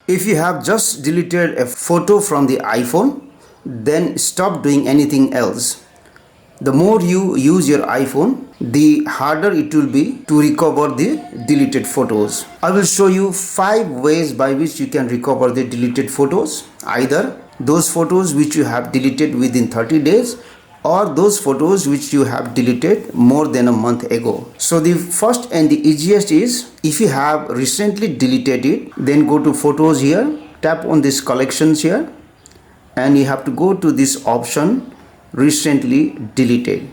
If you have just deleted a photo from the iPhone, then stop doing anything else. The more you use your iPhone, the harder it will be to recover the deleted photos. I will show you 5 ways by which you can recover the deleted photos. Either those photos which you have deleted within 30 days or those photos which you have deleted more than a month ago. So the first and the easiest is, if you have recently deleted it, then go to photos here, tap on this collections here, and you have to go to this option recently deleted.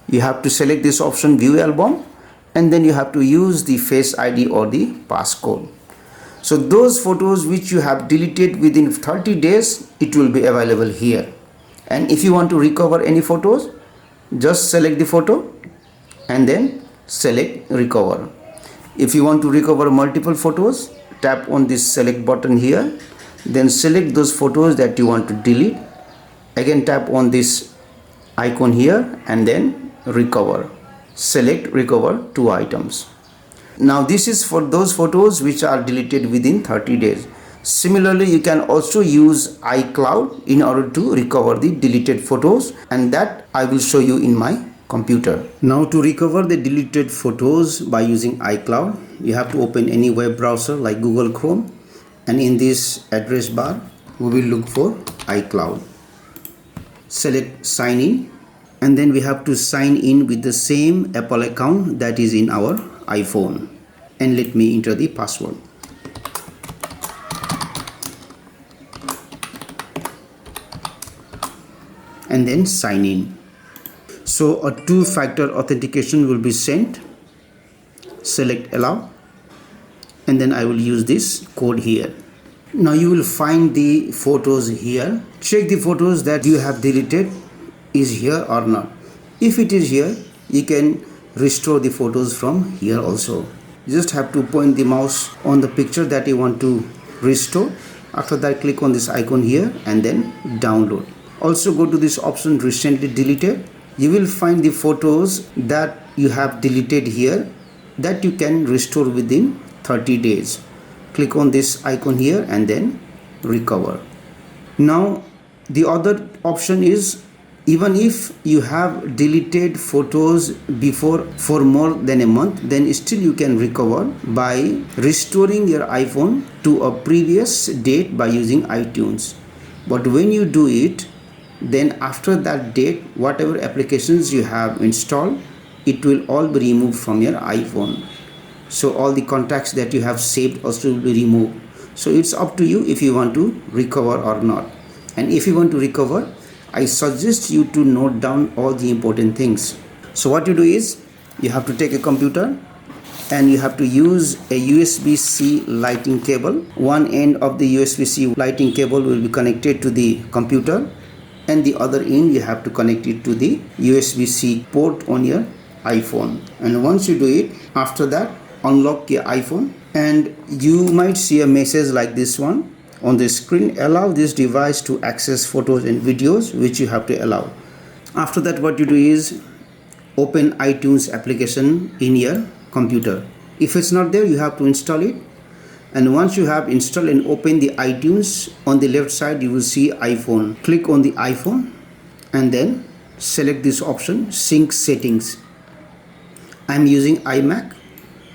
You have to select this option view album, and then you have to use the face ID or the passcode. So those photos which you have deleted within 30 days, it will be available here. And if you want to recover any photos, just select the photo and then select recover. If you want to recover multiple photos, tap on this select button here, then select those photos that you want to delete. Again tap on this icon here and then recover. Select recover 2 items. Now this is for those photos which are deleted within 30 days. Similarly, you can also use iCloud in order to recover the deleted photos, and that I will show you in my computer. Now to recover the deleted photos by using iCloud, you have to open any web browser like Google Chrome, and in this address bar we will look for iCloud. Select sign in, and then we have to sign in with the same Apple account that is in our iPhone, and let me enter the password. And then sign in. So a 2-factor authentication will be sent. Select allow, and then I will use this code here. Now you will find the photos here. Check the photos that you have deleted is here or not. If it is here, you can restore the photos from here also. You just have to point the mouse on the picture that you want to restore. After that, click on this icon here and then download. Also go to this option recently deleted. You will find the photos that you have deleted here that you can restore within 30 days. Click on this icon here and then recover. Now the other option is, even if you have deleted photos before for more than a month, then still you can recover by restoring your iPhone to a previous date by using iTunes. But when you do it, then after that date, whatever applications you have installed, it will all be removed from your iPhone. So all the contacts that you have saved also will be removed. So it's up to you if you want to recover or not. And if you want to recover, I suggest you to note down all the important things. So what you do is, you have to take a computer and you have to use a USB-C lighting cable. One end of the USB-C lighting cable will be connected to the computer, and the other end you have to connect it to the USB-C port on your iPhone. And once you do it, after that, unlock your iPhone and you might see a message like this one on the screen: allow this device to access photos and videos, which you have to allow. After that, what you do is open iTunes application in your computer. If it's not there, you have to install it. And once you have installed and open the iTunes, on the left side you will see iPhone. Click on the iPhone and then select this option, sync settings. I'm using iMac.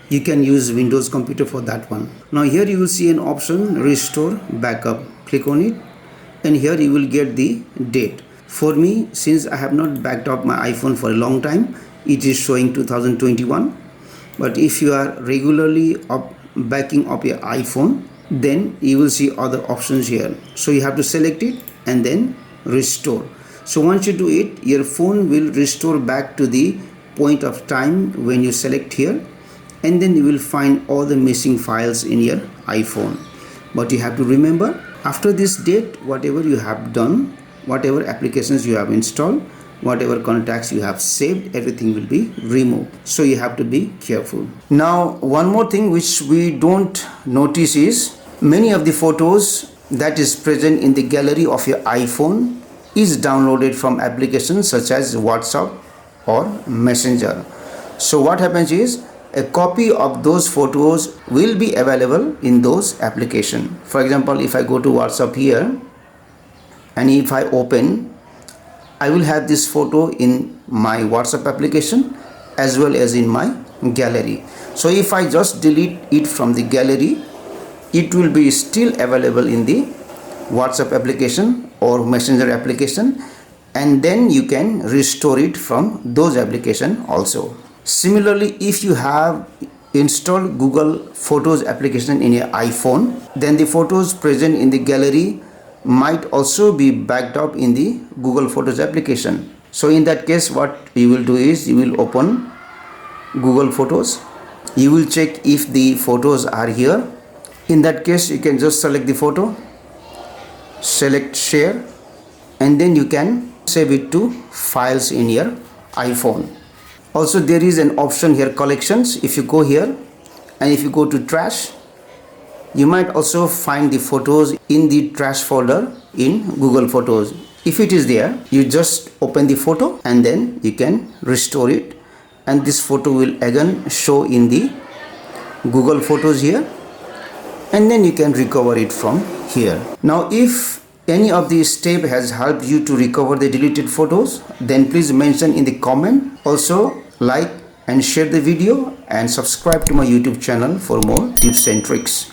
You can use Windows computer for that one. Now here you will see an option, restore backup. Click on it and here you will get the date. For me, since I have not backed up my iPhone for a long time, it is showing 2021. But if you are regularly backing up your iPhone, then you will see other options here. So you have to select it and then restore. So once you do it, your phone will restore back to the point of time when you select here, and then you will find all the missing files in your iPhone. But you have to remember, after this date, whatever you have done, whatever applications you have installed, whatever contacts you have saved, everything will be removed. So you have to be careful. Now one more thing which we don't notice is, many of the photos that is present in the gallery of your iPhone is downloaded from applications such as WhatsApp or Messenger. So what happens is, a copy of those photos will be available in those applications. For example, if I go to WhatsApp here and if I open, I will have this photo in my WhatsApp application as well as in my gallery. So if I just delete it from the gallery, it will be still available in the WhatsApp application or Messenger application, and then you can restore it from those applications also. Similarly, if you have installed Google Photos application in your iPhone, then the photos present in the gallery might also be backed up in the Google Photos application. So in that case, what you will do is you will open Google Photos. You will check if the photos are here. In that case, you can just select the photo, select share, and then you can save it to files in your iPhone. Also, there is an option here, collections. If you go here and if you go to trash, you might also find the photos in the trash folder in Google Photos. If it is there, you just open the photo and then you can restore it, and this photo will again show in the Google Photos here, and then you can recover it from here. Now, if any of these steps has helped you to recover the deleted photos, then please mention in the comment. Also, like and share the video and subscribe to my YouTube channel for more tips and tricks.